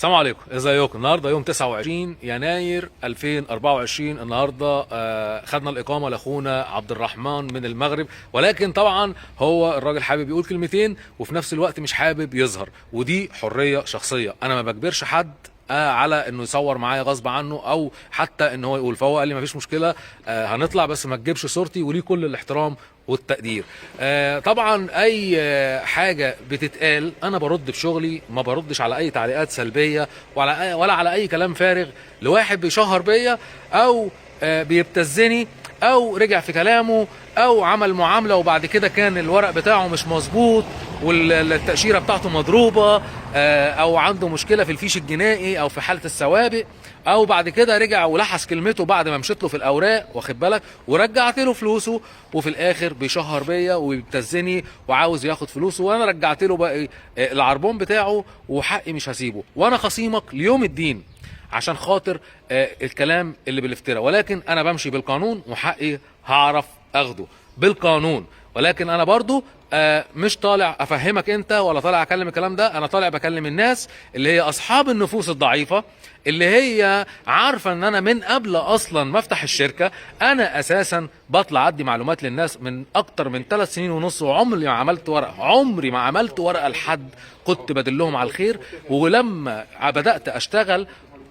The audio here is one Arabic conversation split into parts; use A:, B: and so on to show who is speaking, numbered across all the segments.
A: السلام عليكم، ازيكم؟ النهارده يوم 29 يناير 2024. النهارده خدنا الاقامه لاخونا عبد الرحمن من المغرب، ولكن طبعا هو الراجل حابب يقول كلمتين وفي نفس الوقت مش حابب يظهر، ودي حريه شخصيه. انا ما بجبرش حد على انه يصور معايا غصب عنه او حتى ان هو يقول. فهو قال لي مفيش مشكله، هنطلع بس ما تجيبش صورتي، وليه كل الاحترام والتقدير. طبعا اي حاجه بتتقال انا برد بشغلي، ما بردش على اي تعليقات سلبيه ولا على اي كلام فارغ لواحد بيشهر بيا او بيبتزني او رجع في كلامه او عمل معامله وبعد كده كان الورق بتاعه مش مظبوط والتاشيره بتاعته مضروبه، او عنده مشكله في الفيش الجنائي او في حاله السوابق، او بعد كده رجع ولحس كلمته بعد ما مشيت له في الاوراق، واخد بالك، ورجعت له فلوسه، وفي الاخر بيشهر بيا ويبتزني وعاوز ياخد فلوسه، وانا رجعت له بقى العربون بتاعه وحقي مش هسيبه. وانا خصيمك ليوم الدين عشان خاطر الكلام اللي بالافتراء، ولكن انا بمشي بالقانون وحقي هعرف اخده بالقانون. ولكن انا برضو مش طالع افهمك انت ولا طالع اكلم الكلام ده، انا طالع بكلم الناس اللي هي اصحاب النفوس الضعيفة، اللي هي عارفة ان انا من قبل اصلا ما افتح الشركة انا اساسا بطلع ادي معلومات للناس من اكتر من 3 سنين ونص، وعمري ما عملت ورقة، عمري ما عملت ورقة لحد، كنت بدلهم على الخير. ولما بدأت اشتغل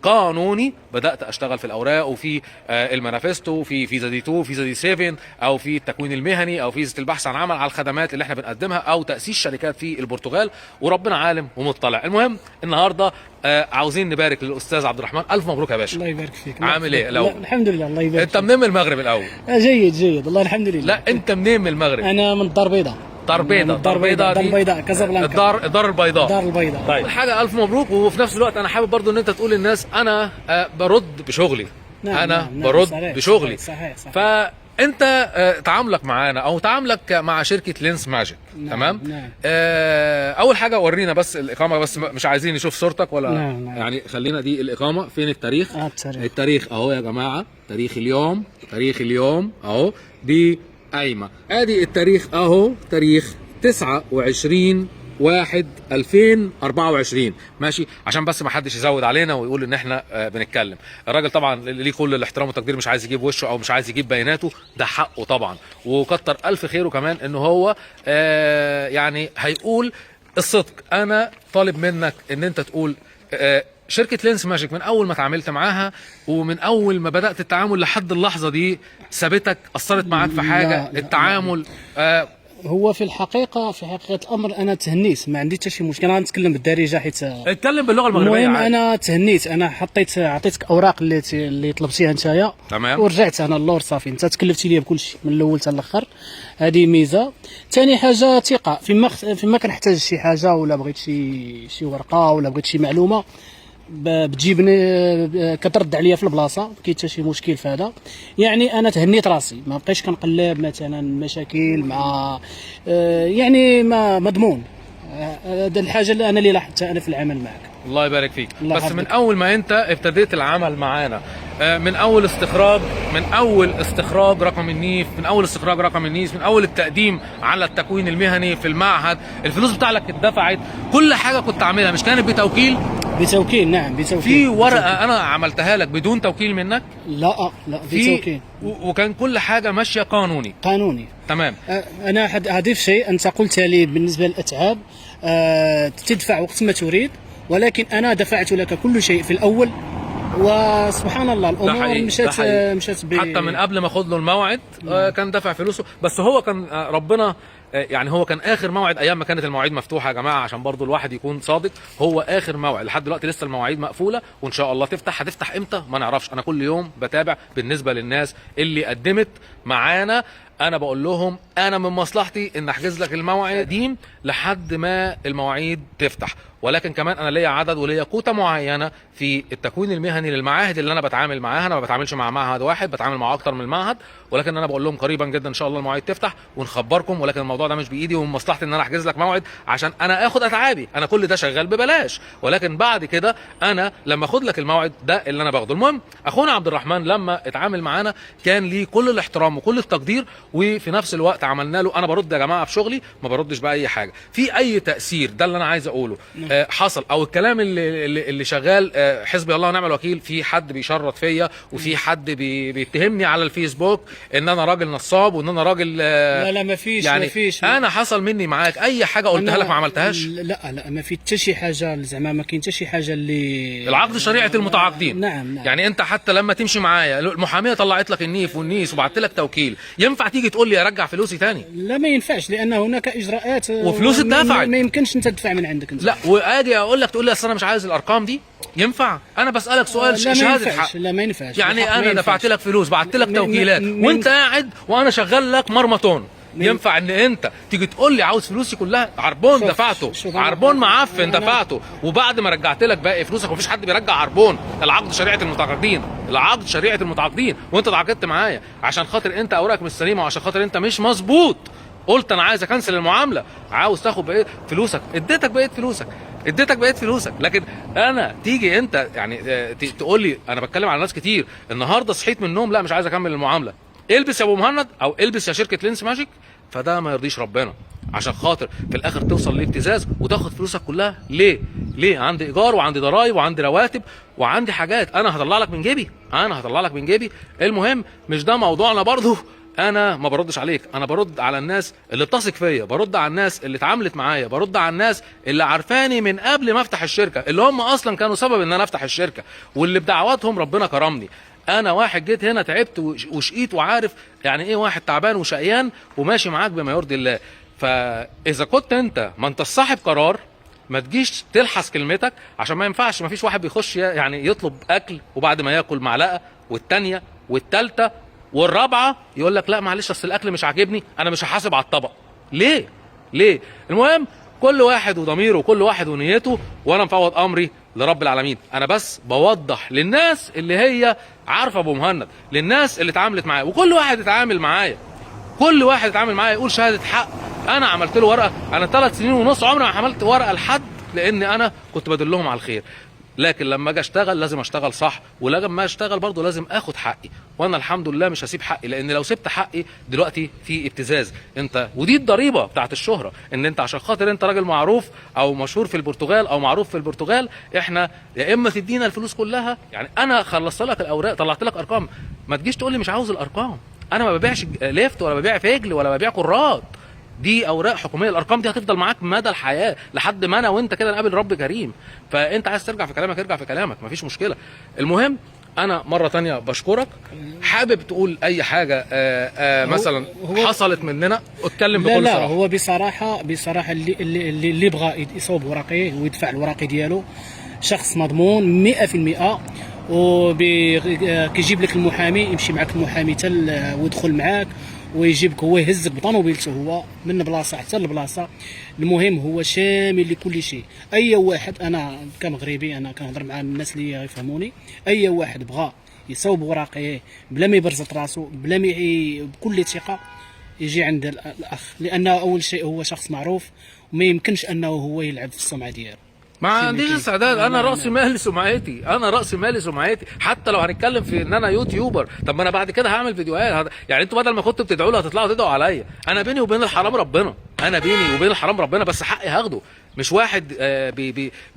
A: قانوني بدات اشتغل في الاوراق وفي المانيفستو وفي فيزا دي 2 فيزا دي 7 او في التكوين المهني او فيزا البحث عن عمل على الخدمات اللي احنا بنقدمها او تاسيس شركات في البرتغال، وربنا عالم ومطلع. المهم النهارده عاوزين نبارك للاستاذ عبد الرحمن. الف مبروك يا باشا.
B: الله يبارك فيك.
A: عامل ايه الاول؟
B: الحمد لله. الله يبارك
A: انت منين من المغرب الاول؟
B: جيد والله الحمد لله.
A: لا انت منين من المغرب؟
B: انا من الدار البيضاء.
A: دار البيضاء
B: كازابلانكا.
A: الدار البيضاء.
B: دار البيضاء.
A: طيب حاجه الف مبروك. وفي نفس الوقت انا حابب برضو ان انت تقول للناس انا برد بشغلي.
B: نعم.
A: برد
B: صحيح
A: بشغلي.
B: صحيح.
A: فانت تعاملك معانا او تعاملك مع شركه لينس ماجيك. تمام. اول حاجه ورينا بس الاقامه، بس مش عايزين نشوف صورتك ولا
B: نعم.
A: يعني خلينا دي الاقامه. فين التاريخ؟ التاريخ اهو يا جماعه، تاريخ اليوم اهو، دي قايمه ادي التاريخ اهو، تاريخ 29/1/2024 ماشي، عشان بس ما حدش يزود علينا ويقول ان احنا بنتكلم. الراجل طبعا ليه كل الاحترام والتقدير، مش عايز يجيب وشه او مش عايز يجيب بياناته، ده حقه طبعا، وكتر الف خيره كمان ان هو يعني هيقول الصدق. انا طالب منك ان انت تقول شركة لينس ماجيك من أول ما اتعاملت معاها ومن أول ما بدأت التعامل لحد اللحظة دي سابتك، أثرت معاك في حاجة؟ لا التعامل
B: هو في حقيقة الأمر أنا تهنيت، ما عندي حتى شي مشكل. أنا نتكلم بالدارجة حيت
A: اتكلم باللغة المغربية.
B: المهم أنا تهنيت، أنا عطيتك أوراق اللي طلبتيها نتايا.
A: تمام.
B: ورجعت أنا اللور صافي، أنت تكلفتي لي بكل شيء من الأول حتى الآخر، هذه ميزة. ثاني حاجة ثقة، فيما كنحتاج شي حاجة ولا بغيت شي ورقة ولا بغيت شي معلومة بتجيبني كترد عليا في البلاصه، ما كاين حتى شي مشكل في هذا. يعني انا تهنيت راسي، ما بقيتش كنقلب مثلا مشاكل مع يعني ما مضمون. هذا الحاجه اللي انا لاحظتها انا في العمل معك.
A: الله يبارك فيك. بس من اول ما انت ابتديت العمل معانا، من اول استخراج رقم النيف، من اول التقديم على التكوين المهني في المعهد، الفلوس بتاعتك اتدفعت، كل حاجه كنت عاملها مش كانت بتوكيل؟
B: نعم بتوكيل.
A: في ورقه انا عملتها لك بدون توكيل منك؟
B: لا بتوكيل،
A: وكان كل حاجه ماشيه قانوني. تمام.
B: انا هضيف شيء، انت قلت لي بالنسبه للاتعاب تدفع وقت ما تريد، ولكن انا دفعت لك كل شيء في الاول، وسبحان الله الامور مشات
A: حتى من قبل ما اخد له الموعد كان دفع فلوسه. بس هو كان ربنا يعني هو كان اخر موعد ايام ما كانت المواعيد مفتوحه يا جماعه، عشان برضو الواحد يكون صادق. هو اخر موعد، لحد دلوقتي لسه المواعيد مقفوله، وان شاء الله هتفتح امتى ما نعرفش. انا كل يوم بتابع بالنسبه للناس اللي قدمت معانا، انا بقول لهم انا من مصلحتي ان احجز لك الموعد قديم لحد ما المواعيد تفتح. ولكن كمان انا ليا عدد وليا كوتا معينه في التكوين المهني للمعاهد اللي انا بتعامل معاها. انا ما بتعاملش مع معهد واحد، بتعامل مع اكتر من معهد، ولكن انا بقول لهم قريبا جدا ان شاء الله المواعيد تفتح ونخبركم. ولكن الموضوع ده مش بايدي، ومن مصلحتي ان انا احجز لك موعد عشان انا اخد اتعابي. انا كل ده شغال ببلاش، ولكن بعد كده انا لما اخد لك الموعد ده اللي انا باخده. المهم اخونا عبد الرحمن لما اتعامل معانا كان ليه كل الاحترام وكل التقدير، وفي نفس الوقت عملنا له، انا برد يا جماعه في شغلي، ما بردش باي حاجه في اي تاثير، ده اللي انا عايز اقوله. حصل او الكلام اللي شغال حسبي الله ونعم الوكيل، في حد بيشرط فيا وفي حد بيتهمني على الفيسبوك ان انا راجل نصاب وان انا راجل
B: لا ما فيش،
A: يعني
B: ما فيش.
A: انا حصل مني معاك اي حاجه قلتها لك ما عملتهاش؟
B: لا ما في حتى شي حاجه، زعما ما كاين حتى شي حاجه اللي
A: العقد شريعه المتعاقدين.
B: نعم.
A: يعني انت حتى لما تمشي معايا المحاميه طلعت لك النيف والنيس وبعت لك توكيل، ينفع تيجي تقول لي ارجع فلوسي تاني؟
B: لا ما ينفعش، لان هناك اجراءات
A: وفلوس اتدفعت.
B: ما يمكنش انت تدفع من عندك انت.
A: لا واجي اقول لك تقول لي اصل انا مش عايز الارقام دي، ينفع؟ انا بسالك سؤال شهاده حق.
B: لا ما ينفعش.
A: يعني انا دفعت لك فلوس، بعت لك توكيلات وانت قاعد وانا شغال لك مرمطون، ينفع ان انت تيجي تقول لي عاوز فلوسي كلها؟ عربون دفعته، عربون معفن دفعته، وبعد ما رجعت لك باقي فلوسك. مفيش حد بيرجع عربون، العقد شريعه المتعاقدين، العقد شريعه المتعاقدين، وانت اتعاقدت معايا عشان خاطر انت اوراقك مش سليمه وعشان خاطر انت مش مظبوط. قلت انا عايز اكنسل المعامله، عاوز تاخد بقيه فلوسك، اديتك بقيه فلوسك. لكن انا تيجي انت يعني تقول لي، انا بتكلم على ناس كتير النهارده صحيت من النوم لا مش عايز اكمل المعامله، البس يا ابو مهند او البس يا شركه لينس ماجيك، فده ما يرضيش ربنا، عشان خاطر في الاخر توصل لابتزاز وتاخد فلوسك كلها. ليه؟ عندي ايجار وعندي ضرايب وعندي رواتب وعندي حاجات انا هطلع لك من جيبي. المهم مش ده موضوعنا برضو. انا ما بردش عليك، انا برد على الناس اللي بتثق فيا، برد على الناس اللي اتعاملت معايا، برد على الناس اللي عارفاني من قبل ما افتح الشركه، اللي هم اصلا كانوا سبب ان انا افتح الشركه، واللي بدعواتهم ربنا كرمني. انا واحد جيت هنا تعبت وشقيت وعارف يعني ايه واحد تعبان وشقيان وماشي معاك بما يرضي الله. فاذا كنت انت ما انت صاحب قرار، ما تجيش تلحس كلمتك، عشان ما ينفعش. ما فيش واحد بيخش يعني يطلب اكل وبعد ما ياكل معلقه والتانيه والتالته والرابعه يقول لك لا معلش اصل الاكل مش عاجبني انا مش هحاسب على الطبق. ليه؟ المهم كل واحد وضميره وكل واحد ونيته، وانا مفوض امري لرب العالمين. انا بس بوضح للناس اللي هي عارفه ابو مهند، للناس اللي اتعاملت معايا، وكل واحد اتعامل معايا يقول شهاده حق. انا عملت له ورقه، انا 3 سنين ونص عمري ما عملت ورقه لحد، لان انا كنت بدلهم على الخير. لكن لما اجي اشتغل لازم اشتغل صح، ولما اشتغل برضه لازم اخد حقي، وانا الحمد لله مش هسيب حقي، لان لو سبت حقي دلوقتي في ابتزاز. انت ودي الضريبه بتاعت الشهره، ان انت عشان خاطر انت راجل معروف او مشهور في البرتغال او معروف في البرتغال، احنا يا اما تدينا الفلوس كلها. يعني انا خلصت لك الاوراق، طلعت لك ارقام، ما تجيش تقول لي مش عاوز الارقام. انا ما ببيعش ليفت ولا ببيع فجل ولا ببيع كرات، دي اوراق حكوميه. الارقام دي هتفضل معاك مدى الحياه لحد ما انا وانت كده نقابل رب كريم. فانت عايز ترجع في كلامك ارجع في كلامك، مفيش مشكله. المهم انا مره تانية بشكرك. حابب تقول اي حاجه مثلا حصلت مننا اتكلم بكل
B: لا
A: صراحه.
B: هو بصراحه اللي بغى يصوب وراقيه ويدفع الوراقي ديالو شخص مضمون 100%. وكيجيب لك المحامي، يمشي معك المحامي ويدخل معاك ويجيبك، هو يهزك بطوموبيلته هو من بلاصه حتى لبلاصه. المهم هو شامل لكل شيء. اي واحد، انا كمغربي انا كنهضر مع الناس اللي يفهموني، اي واحد بغى يصوب وراقيه بلا ما يبرزط راسو، بلا ما بكل ثقه يجي عند الاخ، لانه اول شيء هو شخص معروف وما يمكنش انه هو يلعب في السمعه ديالو.
A: ما عنديش استعداد. انا راسي مالي سمعتي، حتى لو هنتكلم في ان انا يوتيوبر. طب ما انا بعد كده هعمل فيديوهات. يعني انتوا بدل ما كنتوا بتدعوا لي هتطلعوا تدعوا عليا. انا بيني وبين الحرام ربنا، بس حقي هاخده. مش واحد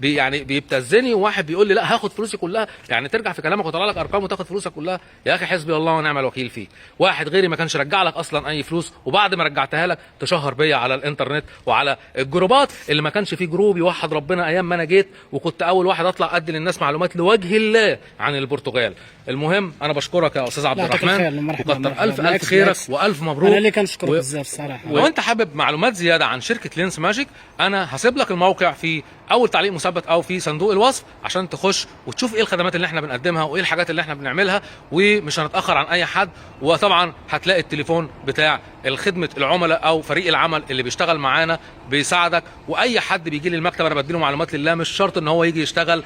A: يعني بيبتزني، وواحد بيقول لي لا هاخد فلوسي كلها. يعني ترجع في كلامك وطلع لك ارقام وتاخد فلوسك كلها؟ يا اخي حسبي الله ونعم الوكيل فيك. واحد غيري ما كانش رجع لك اصلا اي فلوس، وبعد ما رجعتها لك تشهر بيا على الانترنت وعلى الجروبات اللي ما كانش فيه جروب يوحد ربنا ايام ما انا جيت، وكنت اول واحد اطلع ادي للناس معلومات لوجه الله عن البرتغال. المهم انا بشكرك يا استاذ عبد الرحمن، وكتر الف خيرك والف مبروك.
B: انا اللي كنشكرك بزاف الصراحه.
A: لو انت حابب معلومات زياده عن شركه لينس ماجيك، انا هسيب لك الموقع في اول تعليق مثبت او في صندوق الوصف، عشان تخش وتشوف ايه الخدمات اللي احنا بنقدمها وايه الحاجات اللي احنا بنعملها، ومش هنتاخر عن اي حد. وطبعا هتلاقي التليفون بتاع خدمه العملاء او فريق العمل اللي بيشتغل معانا بيساعدك. واي حد بيجي لي المكتب انا بديله معلومات لله، مش شرط ان هو يجي يشتغل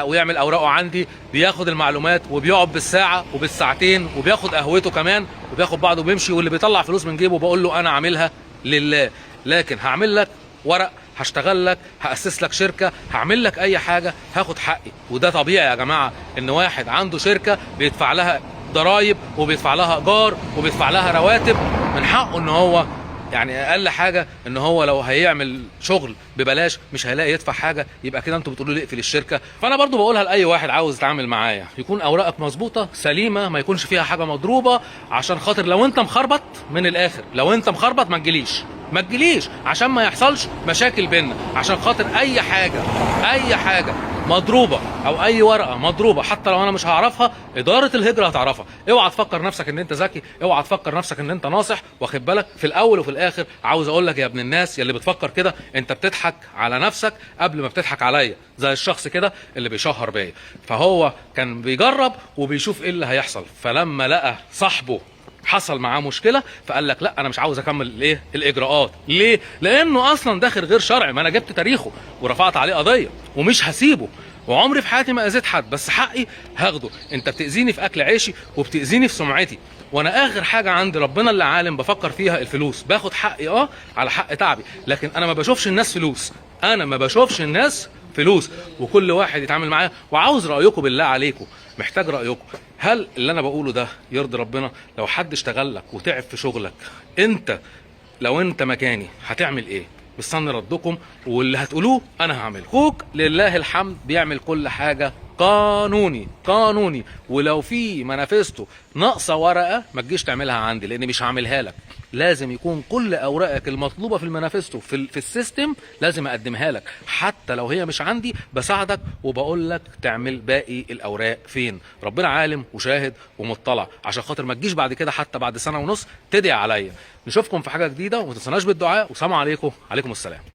A: ويعمل اوراقه عندي، بياخد المعلومات وبيقعد بالساعه وبالساعتين وبياخد قهوته كمان وبياخد بعضه وبيمشي، واللي بيطلع فلوس من جيبه بقول له انا عاملها لله. لكن هعمل لك ورق، هشتغل لك، هأسس لك شركة، هعمل لك أي حاجة، هاخد حقي. وده طبيعي يا جماعة إن واحد عنده شركة بيدفع لها ضرايب وبيدفع لها ايجار وبيدفع لها رواتب. من حقه ان هو يعني اقل حاجه ان هو لو هيعمل شغل ببلاش مش هيلاقي يدفع حاجه، يبقى كده انتوا بتقولوا لي اقفل الشركه. فانا برضو بقولها لاي واحد عاوز يتعامل معايا، يكون اوراقك مظبوطه سليمه، ما يكونش فيها حاجه مضروبه، عشان خاطر لو انت مخربط من الاخر، لو انت مخربط ما تجيليش عشان ما يحصلش مشاكل بينا، عشان خاطر اي حاجه مضروبه او اي ورقه مضروبه حتى لو انا مش هعرفها، اداره الهجره هتعرفها. اوعى تفكر نفسك ان انت ذكي، اوعى تفكر نفسك ان انت ناصح، واخد بالك. في الاول وفي الاخر عاوز اقول لك يا ابن الناس يا اللي بتفكر كده، انت بتضحك على نفسك قبل ما بتضحك عليا، زي الشخص كده اللي بيشهر بيا. فهو كان بيجرب وبيشوف ايه اللي هيحصل، فلما لقى صاحبه حصل معاه مشكله فقال لك لا انا مش عاوز اكمل الاجراءات. ليه؟ لانه اصلا داخل غير شرعي، ما انا جبت تاريخه ورفعت عليه قضيه ومش هسيبه، وعمري في حياتي ما اذيت حد، بس حقي هاخده. انت بتاذيني في اكل عيشي وبتاذيني في سمعتي، وانا اخر حاجه عندي ربنا اللي عالم بفكر فيها الفلوس. باخد حقي على حق تعبي، لكن انا ما بشوفش الناس فلوس، وكل واحد يتعامل معايا. وعاوز رايكم بالله عليكم، محتاج رايكم. هل اللي انا بقوله ده يرضي ربنا؟ لو حد اشتغل لك وتعب في شغلك، لو انت مكاني هتعمل ايه؟ مستني ردكم، واللي هتقولوه انا هعمله. اخوك لله الحمد بيعمل كل حاجه قانوني، ولو في منافسته ناقصه ورقه ما تجيش تعملها عندي، لان مش هعملها لك. لازم يكون كل اوراقك المطلوبه في المانيفستو في السيستم لازم اقدمها لك، حتى لو هي مش عندي بساعدك وبقول لك تعمل باقي الاوراق فين. ربنا عالم وشاهد ومطلع، عشان خاطر ما تجيش بعد كده حتى بعد سنه ونص تدعي عليا. نشوفكم في حاجه جديده، وما تنسوناش بالدعاء، وسلام عليكم. عليكم السلام.